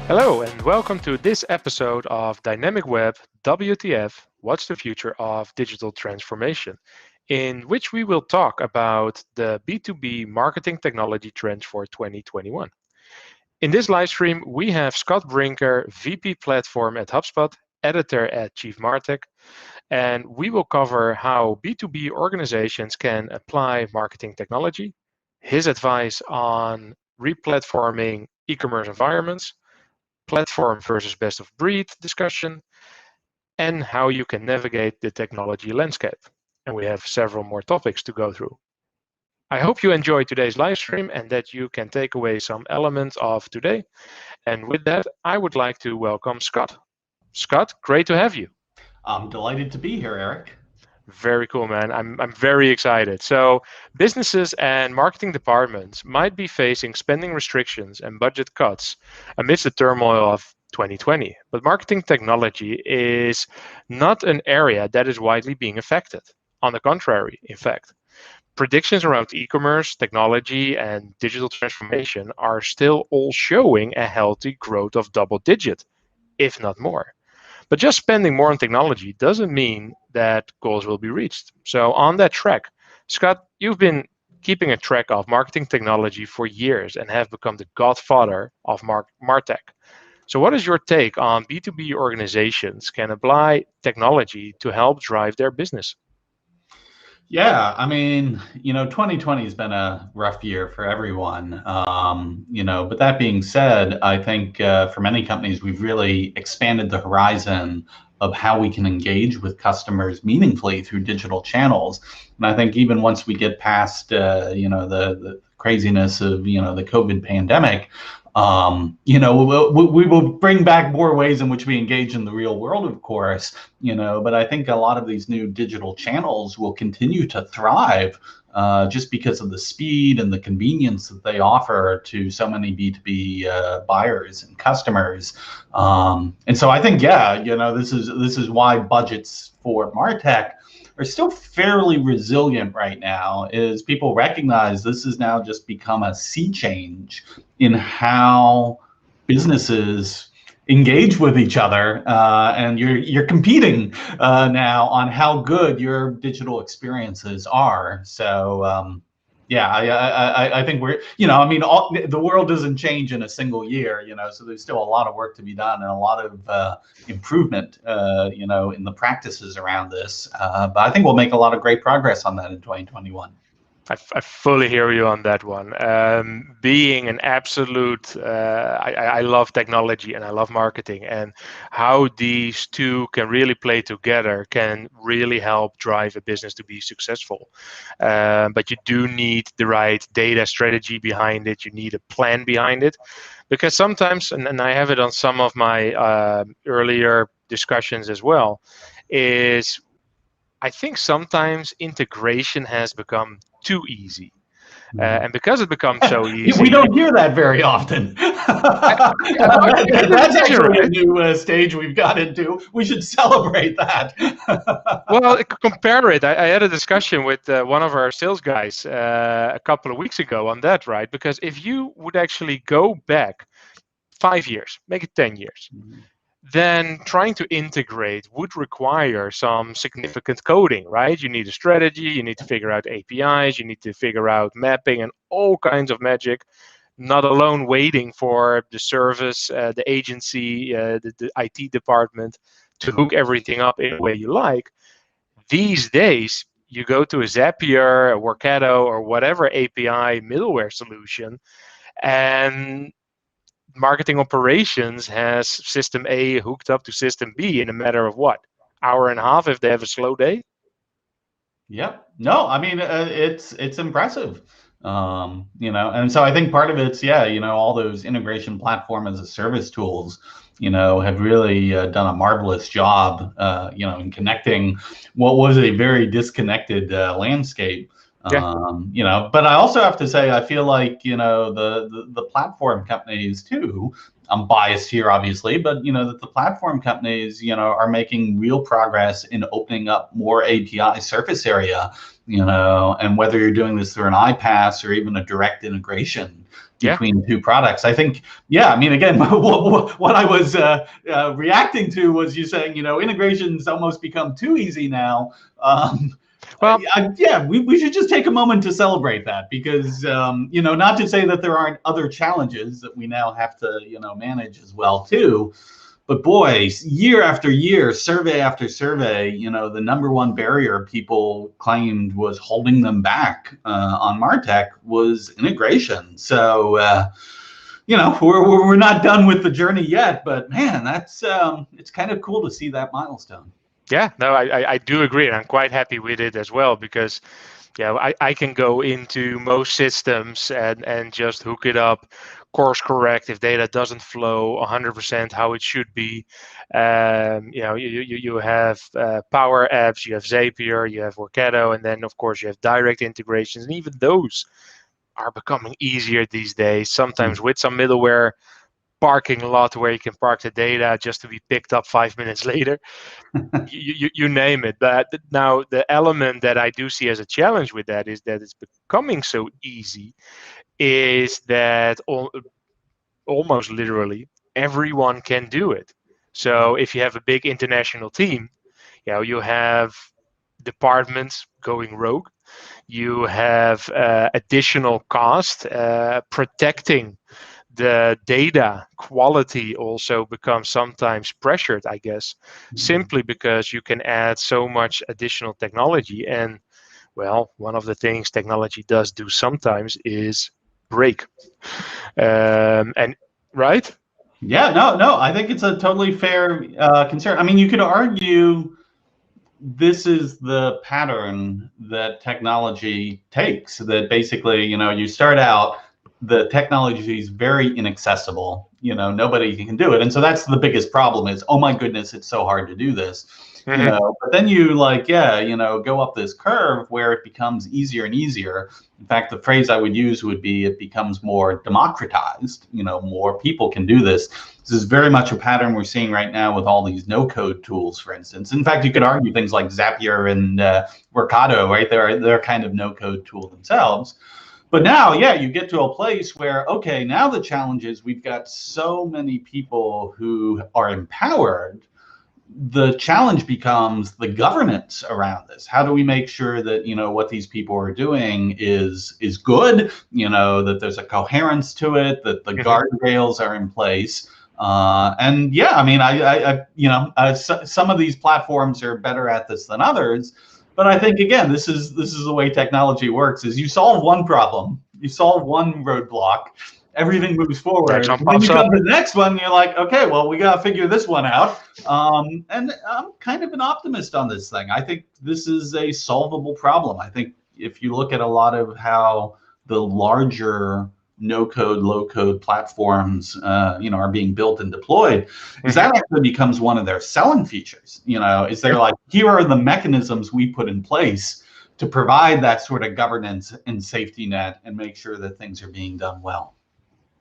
Hello and welcome to this episode of Dynamicweb WTF, What's the Future of Digital Transformation, in which we will talk about the B2B marketing technology trends for 2021. In this live stream, we have Scott Brinker, VP Platform at HubSpot, editor at Chief Martech, and we will cover how B2B organizations can apply marketing technology, his advice on replatforming e-commerce environments, platform versus best of breed discussion, and how you can navigate the technology landscape. And we have several more topics to go through. I hope you enjoyed today's live stream and that you can take away some elements of today. And with that, I would like to welcome Scott. Scott, great to have you. I'm delighted to be here, Eric. Very cool, man. I'm very excited. So businesses and marketing departments might be facing spending restrictions and budget cuts amidst the turmoil of 2020. But marketing technology is not an area that is widely being affected. On the contrary, in fact, predictions around e-commerce, technology, and digital transformation are still all showing a healthy growth of double digit, if not more. But just spending more on technology doesn't mean that goals will be reached. So on that track, Scott, you've been keeping a track of marketing technology for years and have become the godfather of MarTech. So what is your take on B2B organizations can apply technology to help drive their business? Yeah, I mean, 2020 has been a rough year for everyone. But that being said, I think for many companies, we've really expanded the horizon of how we can engage with customers meaningfully through digital channels. And I think even once we get past, the craziness of, the COVID pandemic, we will bring back more ways in which we engage in the real world, of course, but I think a lot of these new digital channels will continue to thrive just because of the speed and the convenience that they offer to so many B2B buyers and customers. And so I think, this is why budgets for MarTech are still fairly resilient right now, is people recognize this has now just become a sea change in how businesses engage with each other, and you're competing now on how good your digital experiences are. So I think we're, the world doesn't change in a single year, so there's still a lot of work to be done and a lot of improvement, in the practices around this. But I think we'll make a lot of great progress on that in 2021. I fully hear you on that one. Being an absolute, I love technology and I love marketing, and how these two can really play together can really help drive a business to be successful. But you do need the right data strategy behind it. You need a plan behind it, because sometimes, and I have it on some of my earlier discussions as well, is I think sometimes integration has become too easy. And because it becomes so easy... We don't hear that very often. That's actually a new stage we've got into. We should celebrate that. Well, compare it. I had a discussion with one of our sales guys a couple of weeks ago on that, right? Because if you would actually go back 5 years, make it 10 years, then trying to integrate would require some significant coding, right? You need a strategy, you need to figure out APIs, you need to figure out mapping and all kinds of magic, not alone waiting for the service, the agency, the IT department to hook everything up in a way you like. These days, you go to a Zapier, a Workato, or whatever API middleware solution, and marketing operations has system A hooked up to system B in a matter of what, hour and a half if they have a slow day? Yep. No, I mean, it's impressive. And so I think part of it's, all those integration platform as a service tools, have really done a marvelous job, in connecting what was a very disconnected landscape. But I also have to say, I feel like, the platform companies too, I'm biased here, obviously, but, that the platform companies, are making real progress in opening up more API surface area, and whether you're doing this through an iPaaS or even a direct integration, between two products. I think, yeah, I mean, again, what I was reacting to was you saying, integrations almost become too easy now. Well, Yeah, we should just take a moment to celebrate that because, not to say that there aren't other challenges that we now have to, manage as well, too. But boy, year after year, survey after survey, the number one barrier people claimed was holding them back on MarTech was integration. So, we're not done with the journey yet, but man, that's it's kind of cool to see that milestone. yeah, no, I do agree, and I'm quite happy with it as well because I can go into most systems and just hook it up, course correct if data doesn't flow 100% how it should be. You have Power Apps, you have Zapier, you have Workato, and then of course you have direct integrations, and even those are becoming easier these days. Sometimes with some middleware parking lot where you can park the data just to be picked up 5 minutes later. You name it. But now the element that I do see as a challenge with that is that it's becoming so easy, is that almost literally everyone can do it. So if you have a big international team, you have departments going rogue. You have additional cost. Protecting the data quality also becomes sometimes pressured, I guess, simply because you can add so much additional technology. And well, one of the things technology does do sometimes is break. And right? Yeah, no, I think it's a totally fair concern. I mean, you could argue this is the pattern that technology takes, that basically, you start out, the technology is very inaccessible, nobody can do it. And so that's the biggest problem is, oh my goodness, it's so hard to do this. But then you go up this curve where it becomes easier and easier. In fact, the phrase I would use would be it becomes more democratized. More people can do this. This is very much a pattern we're seeing right now with all these no-code tools, for instance. In fact, you could argue things like Zapier and Workato, right? They're kind of no-code tool themselves. But now, yeah, you get to a place where, okay, now the challenge is we've got so many people who are empowered. The challenge becomes the governance around this. How do we make sure that what these people are doing is good? That there's a coherence to it, that the guardrails are in place. And yeah, I mean, some of these platforms are better at this than others. But I think again, this is the way technology works: is you solve one problem, you solve one roadblock, everything moves forward. And then you come to the next one, and you're like, okay, well, we got to figure this one out. And I'm kind of an optimist on this thing. I think this is a solvable problem. I think if you look at a lot of how the larger no-code, low-code platforms, are being built and deployed, is that actually becomes one of their selling features. Is they're like, here are the mechanisms we put in place to provide that sort of governance and safety net and make sure that things are being done well.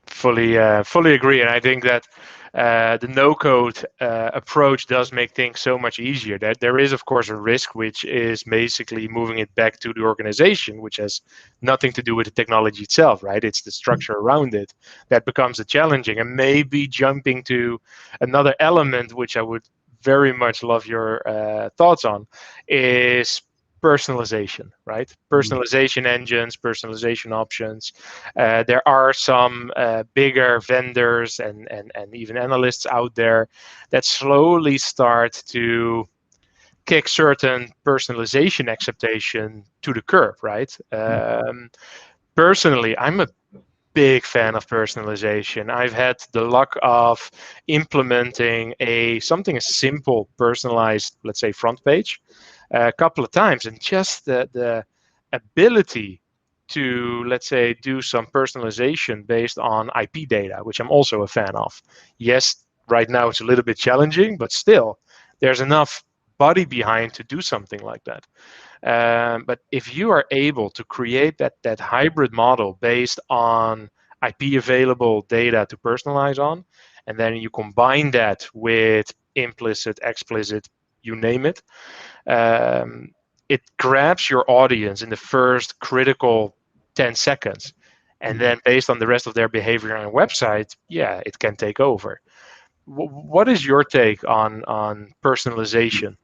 Fully agree, and I think that the no-code approach does make things so much easier. That there is, of course, a risk, which is basically moving it back to the organization, which has nothing to do with the technology itself, right? It's the structure around it that becomes challenging. And maybe jumping to another element, which I would very much love your thoughts on, is personalization, right? Personalization engines, personalization options. There are some bigger vendors and even analysts out there that slowly start to kick certain personalization acceptation to the curb, right? Personally, I'm a big fan of personalization. I've had the luck of implementing something as simple, personalized, let's say, front page a couple of times, and just the ability to, let's say, do some personalization based on IP data, which I'm also a fan of. Yes, right now it's a little bit challenging, but still, there's enough body behind to do something like that. But if you are able to create that hybrid model based on IP available data to personalize on, and then you combine that with implicit, explicit, you name it, it grabs your audience in the first critical 10 seconds. and then based on the rest of their behavior on a website, yeah, it can take over. What is your take on personalization?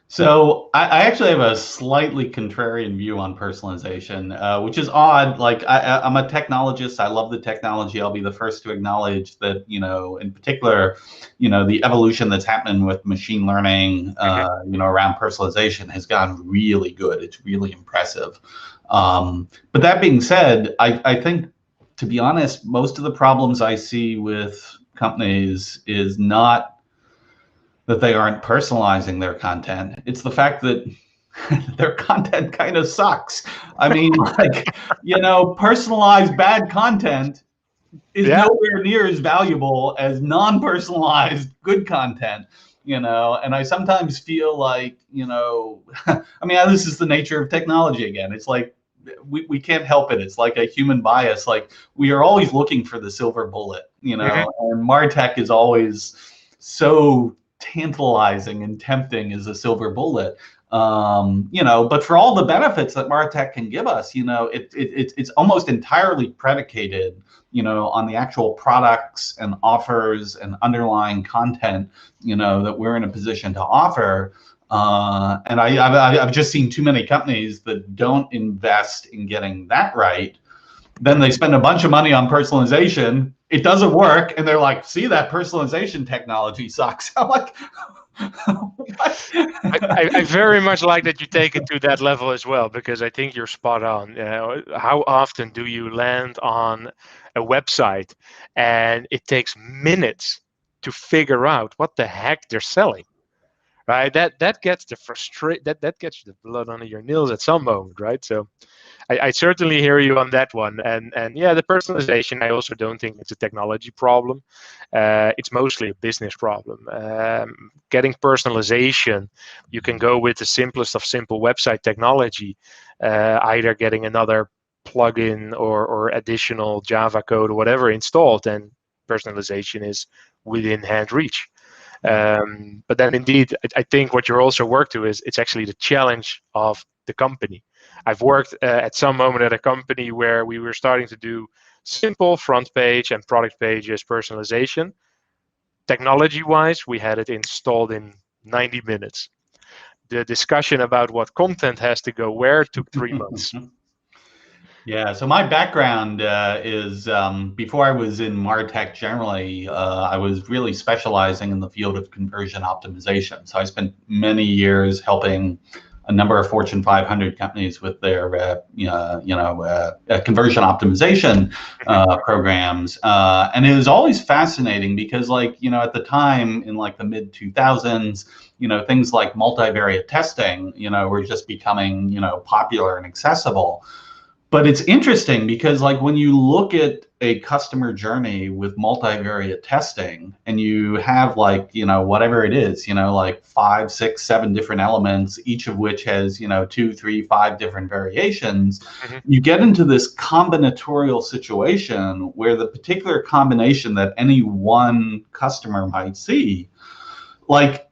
So I actually have a slightly contrarian view on personalization, which is odd. Like I'm a technologist. I love the technology. I'll be the first to acknowledge that, in particular, the evolution that's happening with machine learning, around personalization has gotten really good. It's really impressive. But that being said, I think, to be honest, most of the problems I see with companies is not that they aren't personalizing their content. It's the fact that their content kind of sucks. I mean, like, personalized bad content is Yeah. nowhere near as valuable as non-personalized good content, and I sometimes feel like, I mean, this is the nature of technology again. It's like we can't help it. It's like a human bias. Like, we are always looking for the silver bullet, Hmm. and MarTech is always so tantalizing and tempting as a silver bullet. But for all the benefits that MarTech can give us, it's almost entirely predicated, on the actual products and offers and underlying content, that we're in a position to offer. And I've just seen too many companies that don't invest in getting that right. Then they spend a bunch of money on personalization. It doesn't work, and they're like, "See, that personalization technology sucks." I'm like, "What?" I very much like that you take it to that level as well, because I think you're spot on. How often do you land on a website and it takes minutes to figure out what the heck they're selling? Right? That gets the that gets the blood under your nails at some moment, right? So I certainly hear you on that one. And yeah, the personalization, I also don't think it's a technology problem. It's mostly a business problem. Getting personalization, you can go with the simplest of simple website technology, either getting another plugin or additional Java code or whatever installed, and personalization is within hand reach. But then indeed, I think what you're also work to is it's actually the challenge of the company. I've worked at some moment at a company where we were starting to do simple front page and product pages personalization. Technology wise, we had it installed in 90 minutes. The discussion about what content has to go where took 3 months. Yeah, so my background is, before I was in MarTech generally, I was really specializing in the field of conversion optimization. So I spent many years helping a number of Fortune 500 companies with their conversion optimization programs, and it was always fascinating because, like, at the time in like the mid 2000s, things like multivariate testing, were just becoming popular and accessible. But it's interesting because, like, when you look at a customer journey with multivariate testing and you have, like, whatever it is, like 5, 6, 7 different elements, each of which has, 2, 3, 5 different variations, Mhm. you get into this combinatorial situation where the particular combination that any one customer might see, like,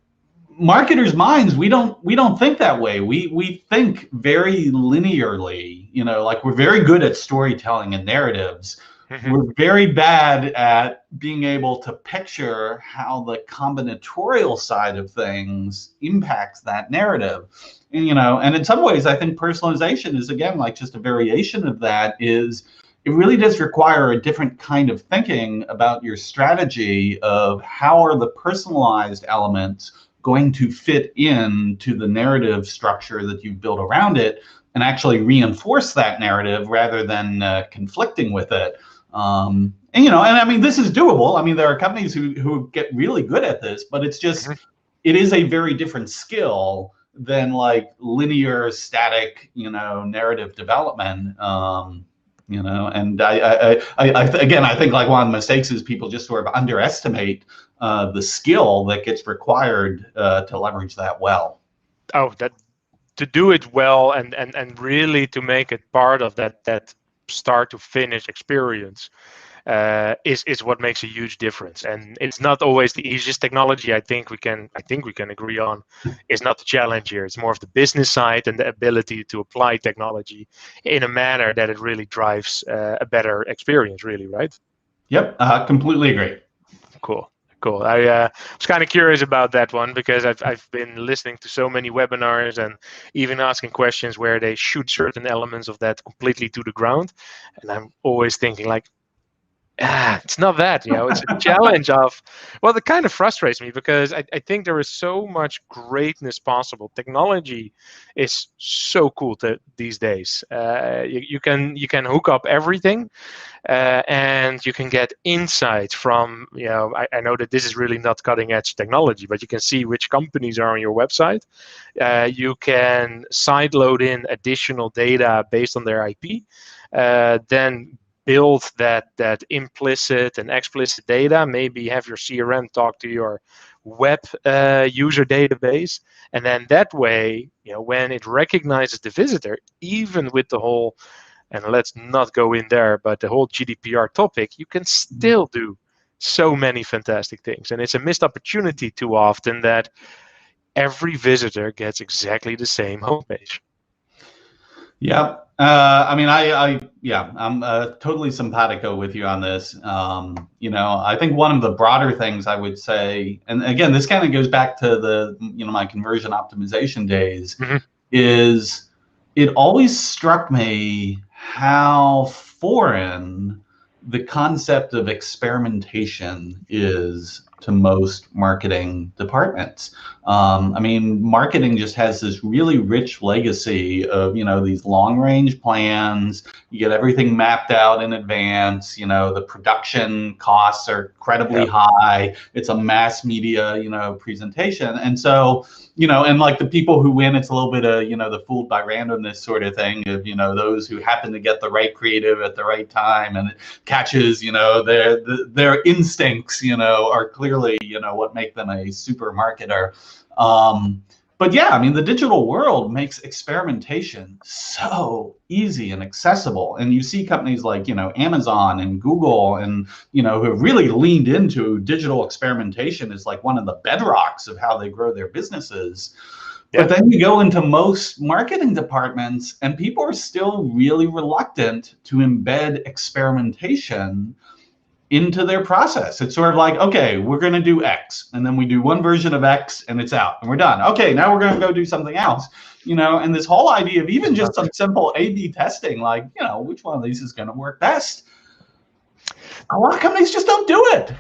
marketers' minds, we don't think that way. We think very linearly. Like, we're very good at storytelling and narratives. Mhm. We're very bad at being able to picture how the combinatorial side of things impacts that narrative. And in some ways, I think personalization is, again, like just a variation of that. Is it really does require a different kind of thinking about your strategy of how are the personalized elements going to fit into the narrative structure that you've built around it, and actually reinforce that narrative rather than conflicting with it. And I mean, this is doable. I mean, there are companies who get really good at this, but it's just, Mhm. it is a very different skill than like linear, static, narrative development. And again, I think like one of the mistakes is people just sort of underestimate the skill that gets required to leverage that well. Oh, that to do it well and really to make it part of that start to finish experience. is what makes a huge difference. And it's not always the easiest technology. I think we can agree on. Is not the challenge here. It's more of the business side and the ability to apply technology in a manner that it really drives a better experience. Really, right? Yep, completely agree. Cool. Cool. I was kind of curious about that one because I've been listening to so many webinars and even asking questions where they shoot certain elements of that completely to the ground, and I'm always thinking like, it's not that, it's a challenge of, well, it kind of frustrates me because I think there is so much greatness possible. Technology is so cool these days. You can hook up everything, and you can get insights from, I know that this is really not cutting edge technology, but you can see which companies are on your website. You can sideload in additional data based on their IP, then build that implicit and explicit data, maybe have your CRM talk to your web user database, and then that way, when it recognizes the visitor, even with the whole, and let's not go in there, but the whole GDPR topic, you can still do so many fantastic things. And it's a missed opportunity too often that every visitor gets exactly the same homepage. Yeah, I mean, I'm totally simpatico with you on this. I think one of the broader things I would say, and again, this kind of goes back to the, my conversion optimization days, is it always struck me how foreign the concept of experimentation is to most marketing departments. I mean, marketing just has this really rich legacy of, these long range plans. You get everything mapped out in advance. The production costs are incredibly high. It's a mass media, presentation. And so, and like the people who win, it's a little bit of, the fooled by randomness sort of thing of, those who happen to get the right creative at the right time, and it catches, their instincts, are clearly, what make them a super marketer. But yeah, I mean, the digital world makes experimentation so easy and accessible. And you see companies like, Amazon and Google and, who have really leaned into digital experimentation as like one of the bedrocks of how they grow their businesses. But then you go into most marketing departments and people are still really reluctant to embed experimentation into their process. It's sort of like, okay, we're going to do X, and then we do one version of X and it's out and we're done. Okay, now we're going to go do something else. And this whole idea of even just some simple A/B testing, like, which one of these is going to work best? A lot of companies just don't do it.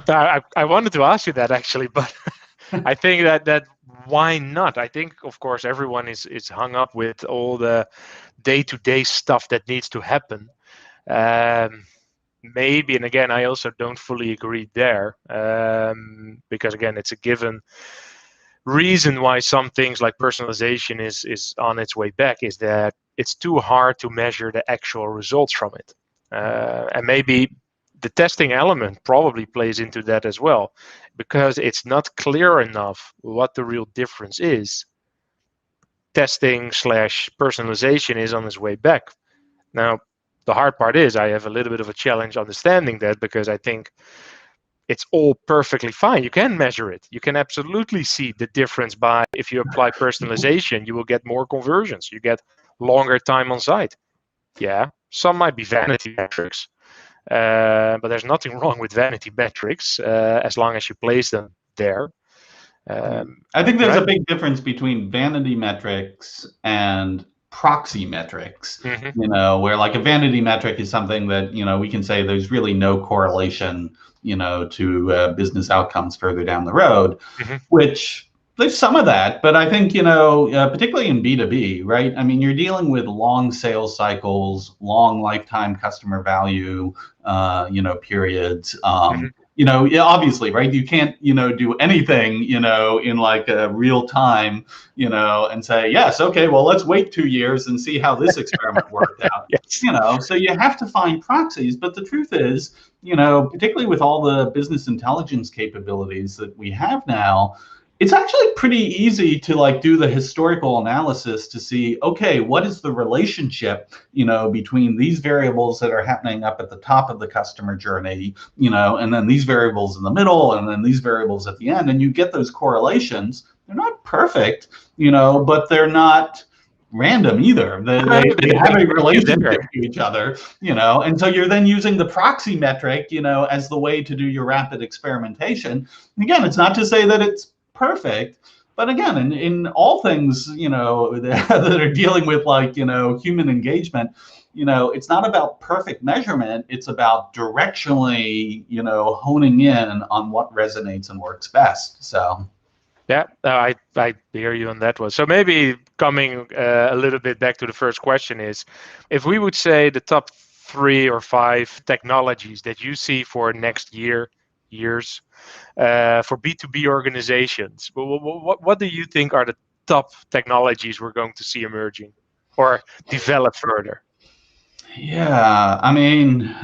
I wanted to ask you that actually, but I think that why not? I think, of course, everyone is hung up with all the day-to-day stuff that needs to happen. Maybe, and again, I also don't fully agree there, because again, it's a given reason why some things like personalization is on its way back is that it's too hard to measure the actual results from it. And maybe the testing element probably plays into that as well, because it's not clear enough what the real difference is. Testing / personalization is on its way back. Now, the hard part is I have a little bit of a challenge understanding that, because I think it's all perfectly fine. You can measure it. You can absolutely see the difference by, if you apply personalization, you will get more conversions. You get longer time on site. Yeah, some might be vanity metrics, but there's nothing wrong with vanity metrics as long as you place them there. I think there's a big difference between vanity metrics and proxy metrics, where like a vanity metric is something that, we can say there's really no correlation, to business outcomes further down the road, which there's some of that. But I think, particularly in B2B, right? I mean, you're dealing with long sales cycles, long lifetime customer value, periods. Obviously, right? You can't, do anything, in like a real time, and say, yes, okay, well, let's wait 2 years and see how this experiment worked out. Yes. So you have to find proxies. But the truth is, particularly with all the business intelligence capabilities that we have now, It's actually pretty easy to like do the historical analysis to see, okay, what is the relationship, between these variables that are happening up at the top of the customer journey, and then these variables in the middle, and then these variables at the end, and you get those correlations. They're not perfect, but they're not random either. They have a You relationship there. to each other, and so you're then using the proxy metric, as the way to do your rapid experimentation. And again, it's not to say that it's perfect, but again, in all things, that are dealing with like, human engagement, it's not about perfect measurement. It's about directionally, honing in on what resonates and works best. So Yeah, I hear you on that one. So maybe coming a little bit back to the first question is, if we would say the top 3 or 5 technologies that you see for next years, for B2B organizations, what do you think are the top technologies we're going to see emerging or develop further? yeah, I mean,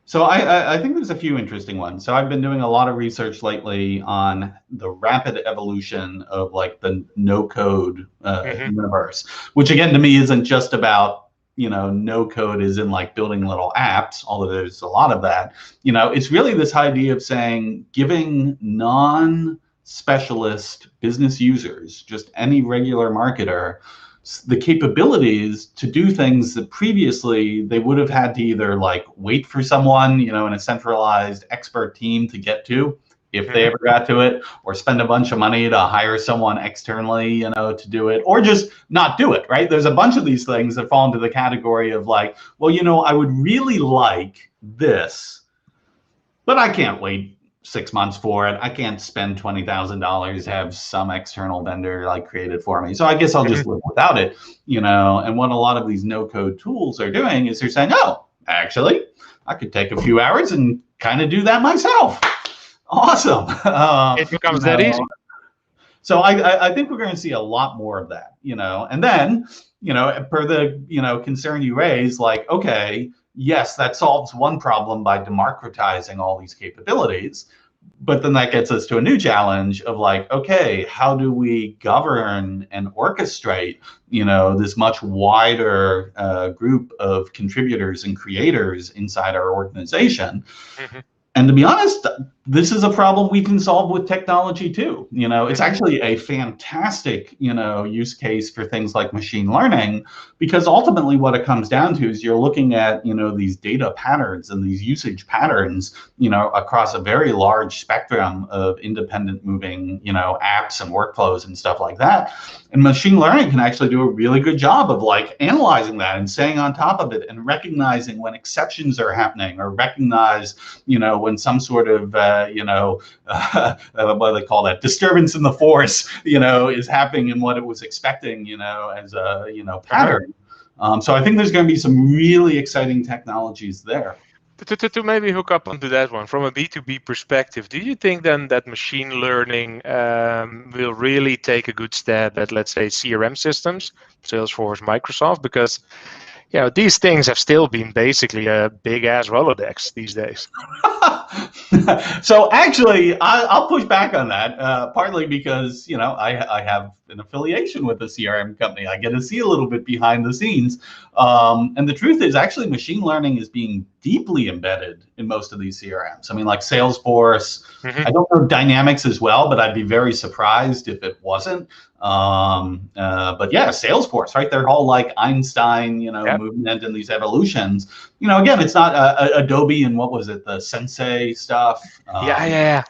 so I think there's a few interesting ones. So I've been doing a lot of research lately on the rapid evolution of like the no code Hmm. universe, which again to me isn't just about, no code is in like building little apps, although there's a lot of that. It's really this idea of saying giving non-specialist business users, just any regular marketer, the capabilities to do things that previously they would have had to either like wait for someone, in a centralized expert team to get to, if they Hmm. ever got to it, or spend a bunch of money to hire someone externally, to do it, or just not do it, right? There's a bunch of these things that fall into the category of like, well, I would really like this, but I can't wait 6 months for it. I can't spend $20,000 to have some external vendor like create it for me. So I guess I'll Hmm. just live without it, And what a lot of these no-code tools are doing is they're saying, oh, actually, I could take a few hours and kind of do that myself. Awesome. It becomes that easy. So I think we're going to see a lot more of that, and then, per the, concern you raise, like, okay, yes, that solves one problem by democratizing all these capabilities. But then that gets us to a new challenge of like, okay, how do we govern and orchestrate, this much wider group of contributors and creators inside our organization? Hmm. And to be honest, this is a problem we can solve with technology too. It's Hmm. actually a fantastic, use case for things like machine learning, because ultimately what it comes down to is you're looking at, these data patterns and these usage patterns, across a very large spectrum of independent moving, apps and workflows and stuff like that. And machine learning can actually do a really good job of like analyzing that and staying on top of it and recognizing when exceptions are happening, or recognize, when some sort of, what do they call that, disturbance in the force, is happening in what it was expecting, as a, Uh-huh. pattern. So I think there's going to be some really exciting technologies there. To maybe hook up onto that one, from a B2B perspective, do you think then that machine learning will really take a good step at, let's say, CRM systems, Salesforce, Microsoft? Because these things have still been basically a big ass Rolodex these days. So actually, I'll push back on that, partly because I have an affiliation with a CRM company. I get to see a little bit behind the scenes, and the truth is, actually, machine learning is being deeply embedded in most of these CRMs. I mean, like Salesforce. Hmm. I don't know Dynamics as well, but I'd be very surprised if it wasn't. But yeah, Salesforce, right? Their whole like Einstein, Yep. movement and these evolutions. Again, it's not Adobe and what was it, the Sensei stuff. Yeah, yeah, yeah.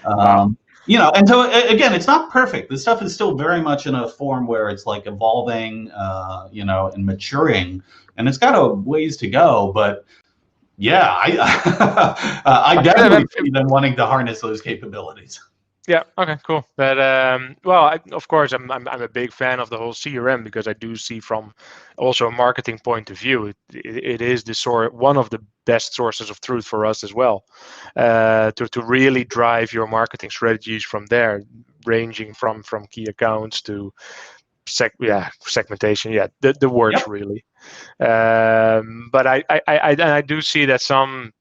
Wow. And so again, it's not perfect. This stuff is still very much in a form where it's like evolving, and maturing, and it's got a ways to go. But yeah, I Yeah, definitely see them wanting to harness those capabilities. yeah. Okay. Cool. But well, of course, I'm a big fan of the whole CRM, because I do see from also a marketing point of view, it is one of the best sources of truth for us as well, to really drive your marketing strategies from there, ranging from key accounts to segmentation. Yeah, the works Yep. really. But I do see that some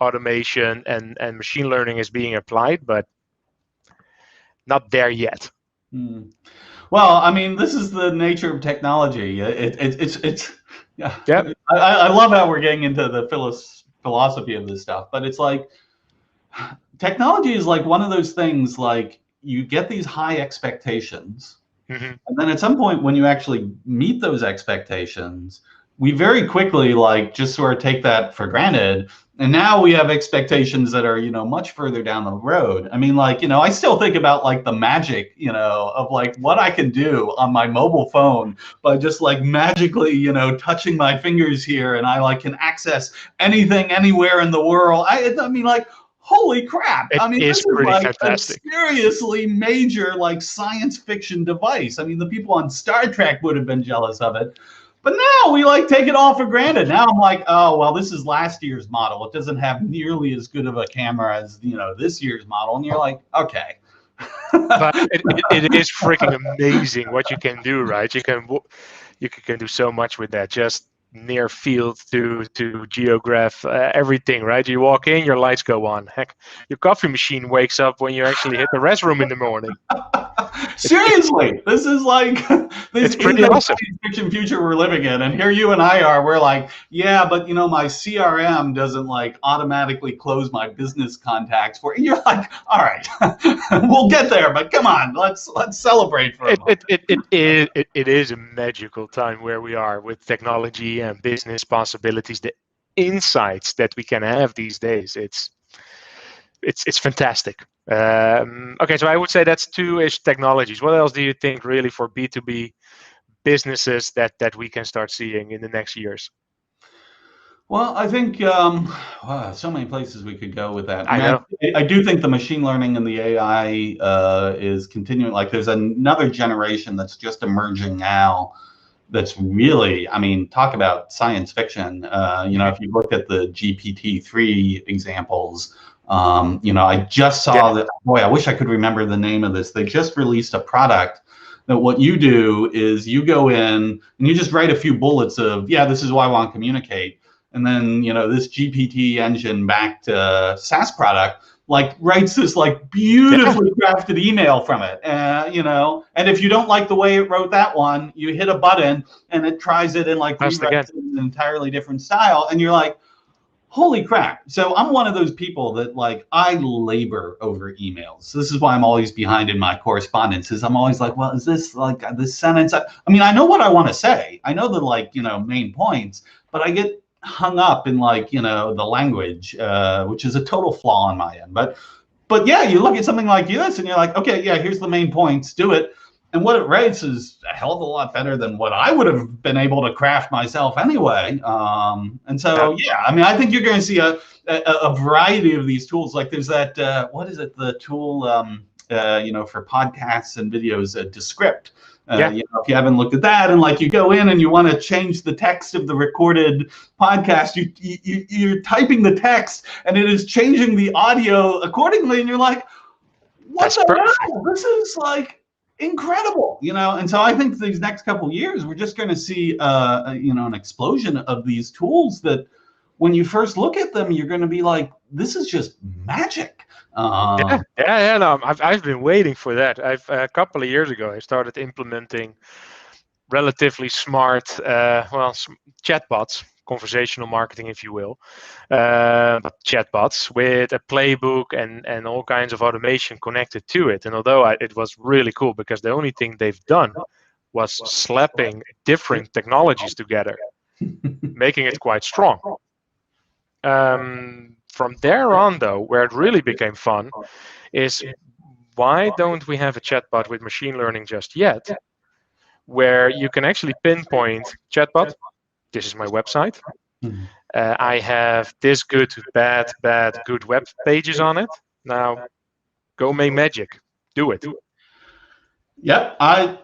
automation and machine learning is being applied, but not there yet. Well, I mean, this is the nature of technology. It's yeah. Yep. I love how we're getting into the philosophy of this stuff, but it's like technology is like one of those things, like you get these high expectations, and then at some point when you actually meet those expectations, we very quickly like just sort of take that for granted. And now we have expectations that are, much further down the road. I mean, like, I still think about like the magic, of like what I can do on my mobile phone by just like magically, touching my fingers here, and I like can access anything anywhere in the world. I mean, like, holy crap. It I mean, is this is pretty like fantastic. a seriously major like science fiction device. I mean, the people on Star Trek would have been jealous of it. But now we like take it all for granted. Now I'm like, oh, well, this is last year's model. It doesn't have nearly as good of a camera as, this year's model. And you're like, okay. But it is freaking amazing what you can do, right? You can do so much with that. Just near field to geograph everything, right? You walk in, your lights go on. Heck, your coffee machine wakes up when you actually hit the restroom in the morning. Seriously, this is like this It's pretty is awesome. the fiction future we're living in, and here you and I are. We're like, yeah, but my CRM doesn't like automatically close my business contacts for. And you're like, all right, we'll get there, but come on, let's celebrate for a moment. It is a magical time where we are with technology and business possibilities. The insights that we can have these days, it's fantastic. Okay, so I would say that's two-ish technologies. What else do you think really for B2B businesses that we can start seeing in the next years? Well, I think so many places we could go with that. I know. I do think the machine learning and the AI is continuing. Like, there's another generation that's just emerging now. That's really, I mean, talk about science fiction. If you look at the GPT-3 examples, I just saw that. Boy, I wish I could remember the name of this. They just released a product that what you do is you go in and you just write a few bullets of, yeah, this is what I want to communicate. And then, this GPT engine backed SaaS product like writes this like beautifully crafted email from it, and if you don't like the way it wrote that one, you hit a button and it tries it and like rewrites it in an entirely different style, and you're like, holy crap. So I'm one of those people that like, I labor over emails. This is why I'm always behind in my correspondences. I'm always like, well, is this like this sentence? I mean, I know what I want to say. I know the like, main points, but I get hung up in like, the language, which is a total flaw on my end. But yeah, you look at something like this and you're like, okay, yeah, here's the main points, do it. And what it writes is a hell of a lot better than what I would have been able to craft myself anyway. And so, yeah, I mean, I think you're going to see a variety of these tools. Like there's that, what is it, the tool, for podcasts and videos, Descript. If you haven't looked at that, and like you go in and you want to change the text of the recorded podcast, you're typing the text and it is changing the audio accordingly, and you're like, what the hell? This is like incredible, and so I think these next couple of years we're just going to see an explosion of these tools that when you first look at them you're going to be like, this is just magic. No, I've been waiting for that. A couple of years ago I started implementing relatively smart chatbots, conversational marketing, if you will, chatbots with a playbook and all kinds of automation connected to it. And although it was really cool because the only thing they've done was slapping different technologies together, making it quite strong. From there on, though, where it really became fun is, why don't we have a chatbot with machine learning just yet, where you can actually pinpoint chatbot, this is my website. I have this good, bad, good web pages on it. Now, go make magic. Do it. Yep, I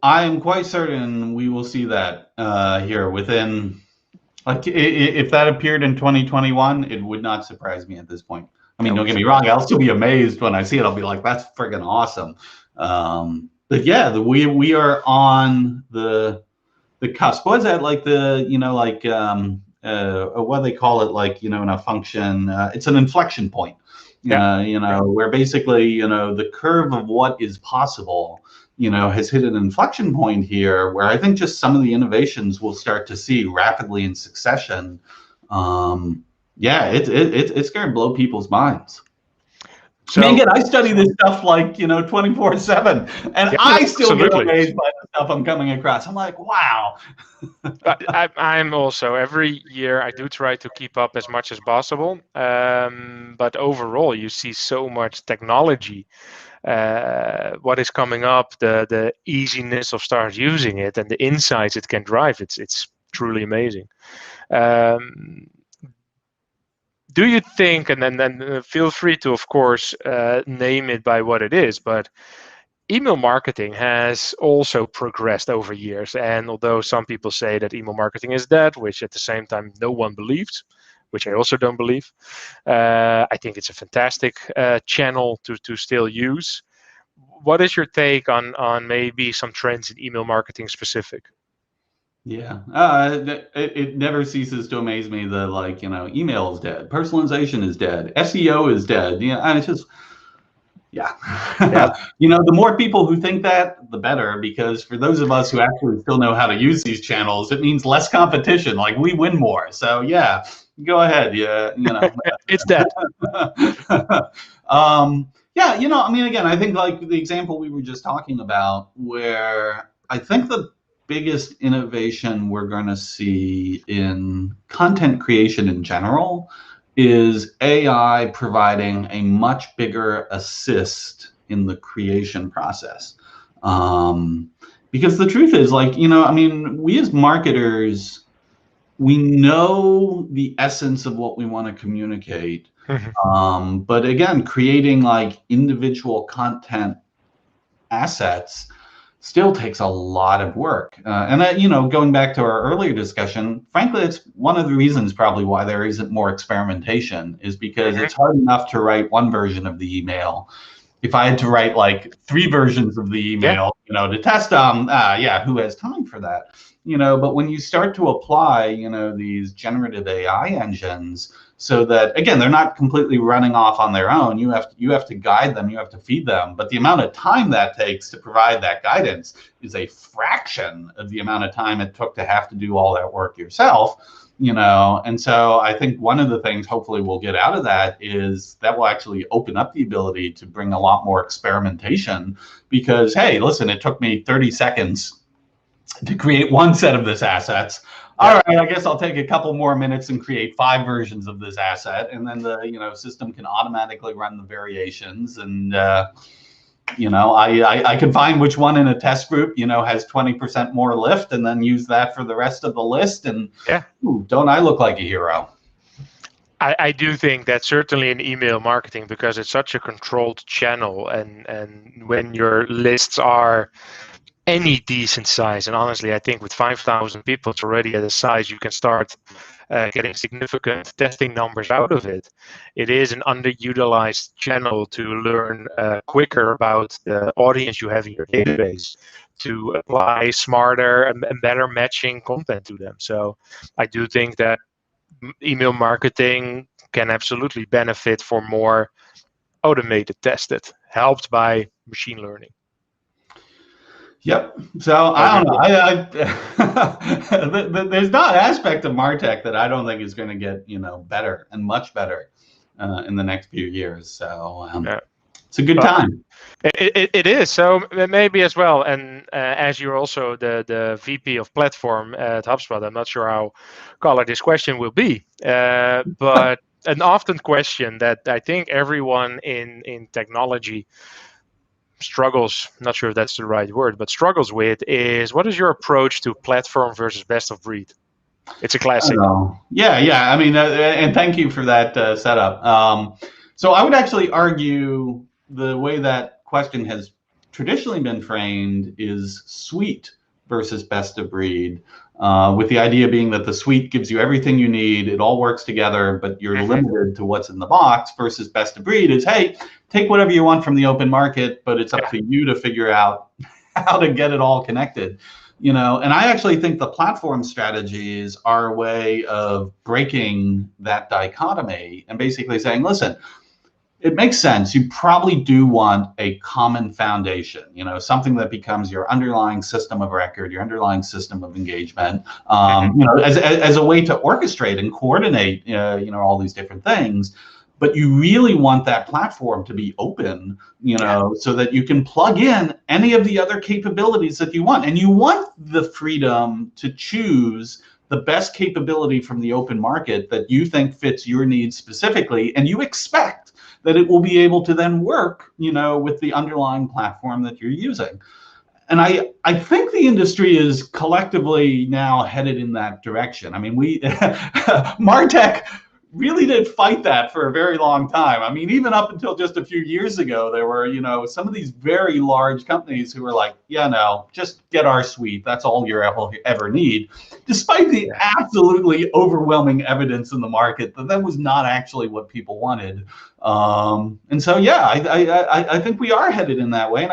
am quite certain we will see that here within. Like, if that appeared in 2021, it would not surprise me at this point. I mean, don't get me wrong, I'll still be amazed when I see it. I'll be like, that's friggin' awesome. But yeah, we are on the cusp. What is that, like the, what they call it, like, in a function, it's an inflection point. Where basically, the curve of what is possible, has hit an inflection point here, where I think just some of the innovations we'll start to see rapidly in succession. It's going to blow people's minds. So, I mean, again, I study this stuff like 24/7, and I still get amazed by the stuff I'm coming across. I'm like, wow. I'm also, every year I do try to keep up as much as possible, but overall you see so much technology, what is coming up, the easiness of start using it, and the insights it can drive. It's truly amazing. Do you think, and then feel free to, of course, name it by what it is, but email marketing has also progressed over years. And although some people say that email marketing is dead, which at the same time no one believes, which I also don't believe, I think it's a fantastic channel to still use. What is your take on maybe some trends in email marketing specific? Yeah, it never ceases to amaze me that, like, email is dead, personalization is dead, SEO is dead. And it's just, yeah. The more people who think that, the better, because for those of us who actually still know how to use these channels, it means less competition. Like, we win more. So yeah, go ahead. Yeah, It's dead. I mean, again, I think like the example we were just talking about, where I think the biggest innovation we're going to see in content creation in general is AI providing a much bigger assist in the creation process. Because the truth is, like, I mean, we as marketers, we know the essence of what we want to communicate. But again, creating like individual content assets still takes a lot of work. And that, going back to our earlier discussion, frankly, it's one of the reasons probably why there isn't more experimentation, is because it's hard enough to write one version of the email. If I had to write like 3 versions of the email, to test them, who has time for that? But when you start to apply, these generative AI engines, so that, again, they're not completely running off on their own. You have to guide them, you have to feed them, but the amount of time that takes to provide that guidance is a fraction of the amount of time it took to have to do all that work yourself. And so I think one of the things hopefully we'll get out of that is that will actually open up the ability to bring a lot more experimentation, because, hey, listen, it took me 30 seconds to create one set of this assets. All right, I guess I'll take a couple more minutes and create 5 versions of this asset, and then the system can automatically run the variations, and I can find which one in a test group has 20% more lift, and then use that for the rest of the list. And ooh, don't I look like a hero? I do think that certainly in email marketing, because it's such a controlled channel, and when your lists are any decent size, and honestly, I think with 5,000 people, it's already at a size you can start getting significant testing numbers out of it. It is an underutilized channel to learn quicker about the audience you have in your database, to apply smarter and better matching content to them. So I do think that email marketing can absolutely benefit for more automated tested, helped by machine learning. Yep. So I don't know. There's not an aspect of MarTech that I don't think is going to get better and much better in the next few years. So it's a good time. It is. So maybe as well, and as you're also the VP of platform at HubSpot, I'm not sure how colored this question will be, but an often question that I think everyone in technology struggles, not sure if that's the right word, but struggles with, is what is your approach to platform versus best of breed? It's a classic. Yeah. I mean, and thank you for that setup. So I would actually argue the way that question has traditionally been framed is suite versus best of breed, with the idea being that the suite gives you everything you need, it all works together, but you're limited to what's in the box, versus best of breed is, hey, take whatever you want from the open market, but it's up to you to figure out how to get it all connected. And I actually think the platform strategies are a way of breaking that dichotomy and basically saying, listen, it makes sense. You probably do want a common foundation, something that becomes your underlying system of record, your underlying system of engagement, as a way to orchestrate and coordinate, all these different things. But you really want that platform to be open, so that you can plug in any of the other capabilities that you want. And you want the freedom to choose the best capability from the open market that you think fits your needs specifically. And you expect that it will be able to then work, with the underlying platform that you're using. And I think the industry is collectively now headed in that direction. I mean, MarTech really did fight that for a very long time. I mean, even up until just a few years ago, there were, some of these very large companies who were like, yeah, no, just get our suite. That's all you ever need, despite the absolutely overwhelming evidence in the market that that was not actually what people wanted. And so, yeah, I think we are headed in that way. And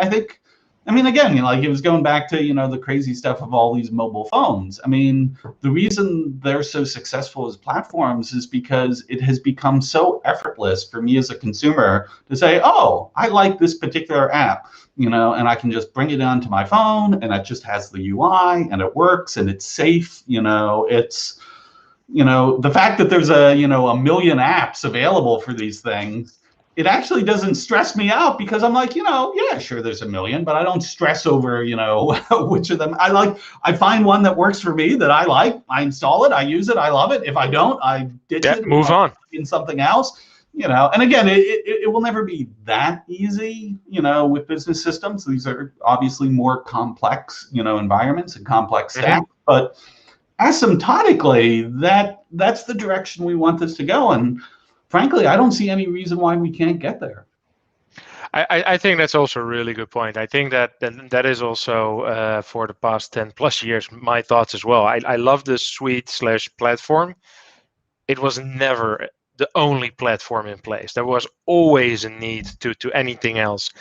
I mean, again, like it was going back to, the crazy stuff of all these mobile phones. I mean, the reason they're so successful as platforms is because it has become so effortless for me as a consumer to say, oh, I like this particular app, and I can just bring it onto my phone and it just has the UI and it works and it's safe. It's, the fact that there's a million apps available for these things, it actually doesn't stress me out because I'm like, yeah, sure, there's a million, but I don't stress over, which of them I like. I find one that works for me that I like. I install it, I use it, I love it. If I don't, I ditch it. Move on in something else. And again, it will never be that easy, with business systems. These are obviously more complex, environments and complex stacks, but asymptotically, that's the direction we want this to go. And frankly, I don't see any reason why we can't get there. I think that's also a really good point. I think that is also for the past 10 plus years my thoughts as well. I love the suite/platform. It was never the only platform in place. There was always a need to anything else.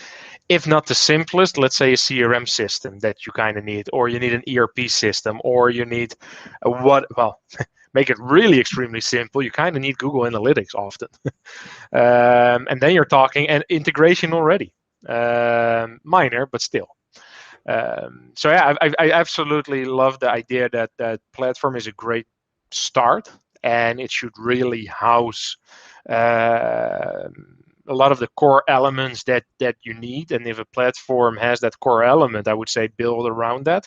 If not the simplest, let's say a CRM system that you kind of need, or you need an ERP system, or you need make it really extremely simple. You kind of need Google Analytics often. And then you're talking and integration already. Minor, but still. So yeah, I absolutely love the idea that platform is a great start, and it should really house a lot of the core elements that you need. And if a platform has that core element, I would say build around that.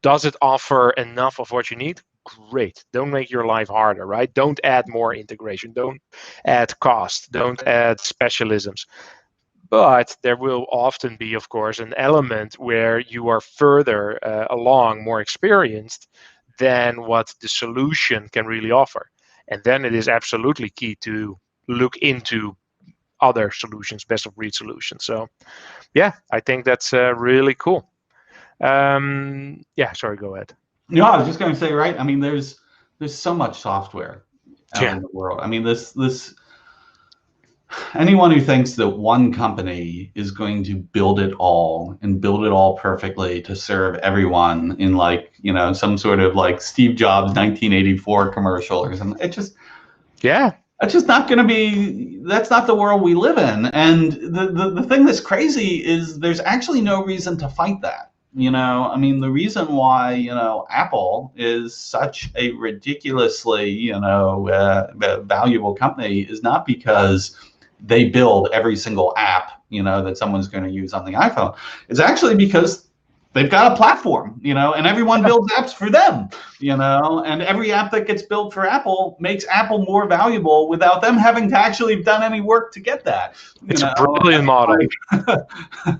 Does it offer enough of what you need? Great. Don't make your life harder, right? Don't add more integration. Don't add cost. Don't add specialisms. But there will often be, of course, an element where you are further along, more experienced than what the solution can really offer. And then it is absolutely key to look into other solutions, best of breed solutions. So yeah, I think that's really cool. Yeah, sorry, go ahead. No, I was just going to say, right? I mean, there's so much software out in the world. I mean, this anyone who thinks that one company is going to build it all and build it all perfectly to serve everyone in some sort of like Steve Jobs 1984 commercial or something, that's just not going to be, that's not the world we live in. And the thing that's crazy is there's actually no reason to fight that. I mean, the reason why, Apple is such a ridiculously, valuable company is not because they build every single app, that someone's going to use on the iPhone. It's actually because they've got a platform, and everyone builds apps for them, and every app that gets built for Apple makes Apple more valuable without them having to actually have done any work to get that. It's a brilliant model.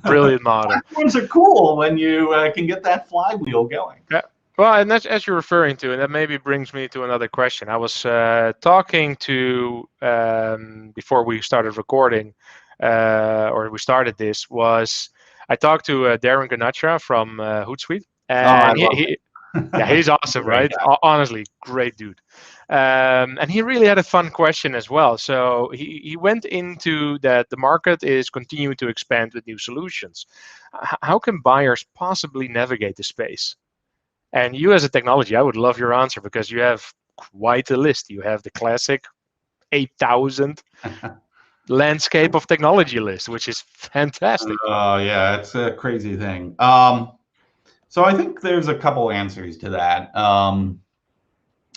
Brilliant model. Platforms are cool when you can get that flywheel going. Yeah. Well, and that's as you're referring to, and that maybe brings me to another question. I was talking to, before we started recording, or we started this, I talked to Darren Ganatra from Hootsuite, and he's awesome, right? Honestly, great dude. And he really had a fun question as well. So he went into that the market is continuing to expand with new solutions. How can buyers possibly navigate the space? And you as a technology, I would love your answer because you have quite a list. You have the classic 8,000 landscape of technology list, which is fantastic. Oh, yeah, it's a crazy thing. So I think there's a couple answers to that.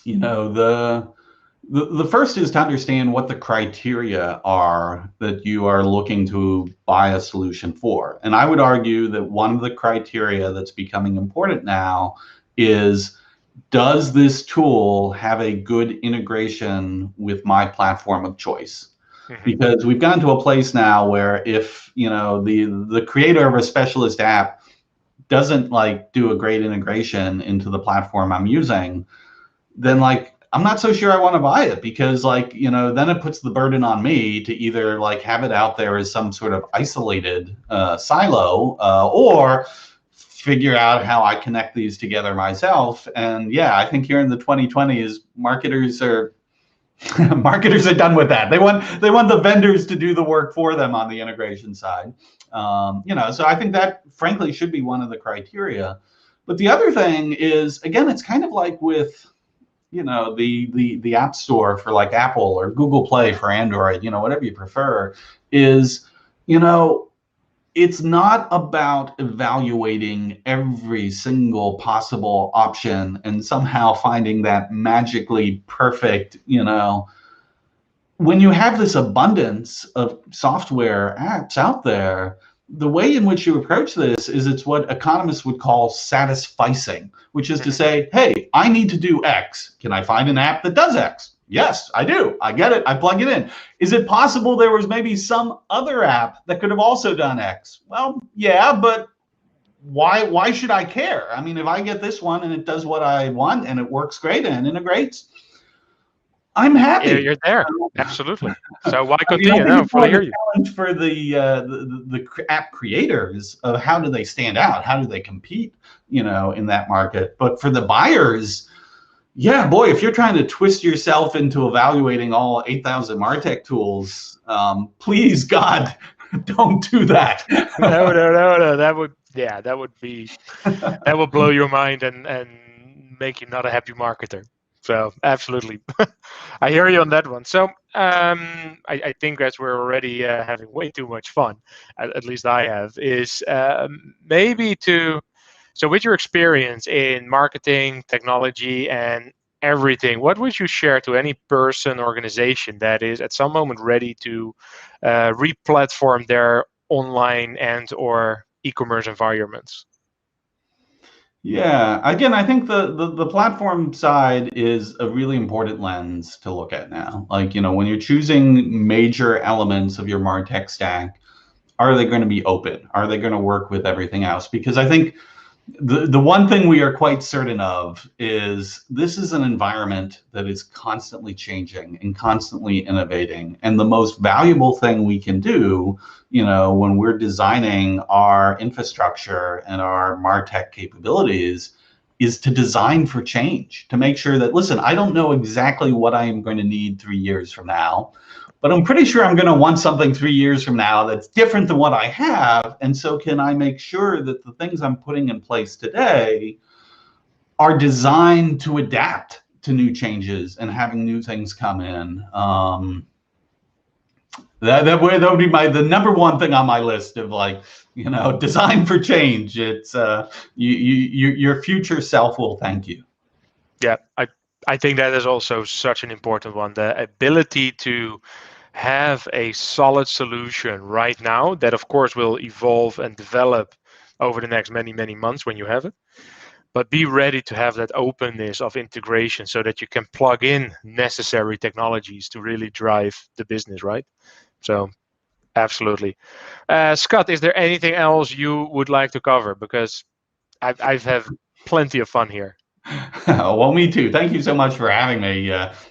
You know, the first is to understand what the criteria are that you are looking to buy a solution for. And I would argue that one of the criteria that's becoming important now is, does this tool have a good integration with my platform of choice? Mm-hmm. Because we've gotten to a place now where if, you know, the creator of a specialist app doesn't like do a great integration into the platform I'm using, then like I'm not so sure I want to buy it, because like, you know, then it puts the burden on me to either like have it out there as some sort of isolated silo, or figure out how I connect these together myself. And yeah, I think here in the 2020s, marketers are marketers are done with that. They want the vendors to do the work for them on the integration side. You know, so I think that frankly should be one of the criteria. But the other thing is, again, it's kind of like with, you know, the app store for like Apple or Google Play for Android, you know, whatever you prefer, is, you know, it's not about evaluating every single possible option and somehow finding that magically perfect, you know. When you have this abundance of software apps out there, the way in which you approach this is, it's what economists would call satisficing, which is to say, hey, I need to do X. Can I find an app that does X? Yes, I do. I get it. I plug it in. Is it possible there was maybe some other app that could have also done X? Well, yeah, but why should I care? I mean, if I get this one and it does what I want and it works great and integrates, I'm happy. You're there. Absolutely. So why I mean, I continue? think No, it's more fully of hear a you. challenge for the app creators of how do they stand out, how do they compete, you know, in that market. But for the buyers, yeah, boy, if you're trying to twist yourself into evaluating all 8,000 MarTech tools, please God, don't do that. No. That would be that will blow your mind and make you not a happy marketer. So absolutely, I hear you on that one. So I think as we're already having way too much fun, at least I have, is maybe to, so with your experience in marketing, technology, and everything, what would you share to any person, organization that is at some moment ready to re-platform their online and or e-commerce environments? Yeah, again, I think the platform side is a really important lens to look at now. Like, you know, when you're choosing major elements of your MarTech stack, are they going to be open? Are they going to work with everything else? Because I think the one thing we are quite certain of is this is an environment that is constantly changing and constantly innovating. And the most valuable thing we can do, you know, when we're designing our infrastructure and our MarTech capabilities, is to design for change, to make sure that, listen, I don't know exactly what I am going to need 3 years from now, but I'm pretty sure I'm going to want something 3 years from now that's different than what I have. And so can I make sure that the things I'm putting in place today are designed to adapt to new changes and having new things come in? That would be the number one thing on my list of, like, you know, design for change. It's your future self will thank you. Yeah, I think that is also such an important one. The ability to have a solid solution right now that of course will evolve and develop over the next many months when you have it, but be ready to have that openness of integration so that you can plug in necessary technologies to really drive the business, right? So absolutely. Scott, is there anything else you would like to cover? Because I've had plenty of fun here. Well, me too. Thank you so much for having me.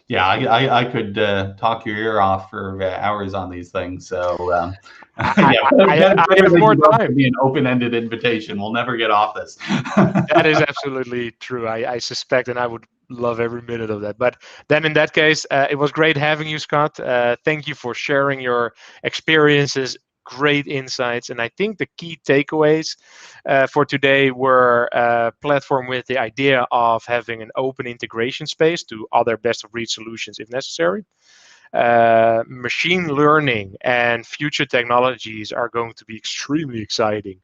Yeah, I could talk your ear off for hours on these things. So I, yeah, I better have that more you wrote to time. be an open-ended invitation. We'll never get off this. That is absolutely true. I suspect, and I would love every minute of that. But then in that case, it was great having you, Scott. Thank you for sharing your experiences. great insights. And I think the key takeaways for today were a platform with the idea of having an open integration space to other best-of-breed solutions if necessary. Machine learning and future technologies are going to be extremely exciting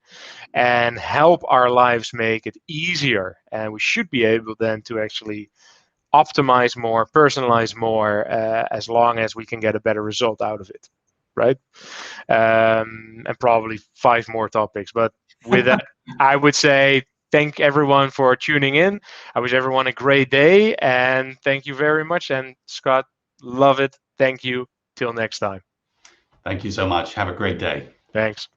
and help our lives make it easier. And we should be able then to actually optimize more, personalize more, as long as we can get a better result out of it, right? And probably 5 more topics. But with that, I would say thank everyone for tuning in. I wish everyone a great day, and thank you very much. And Scott, love it. Thank you. Till next time. Thank you so much. Have a great day. Thanks.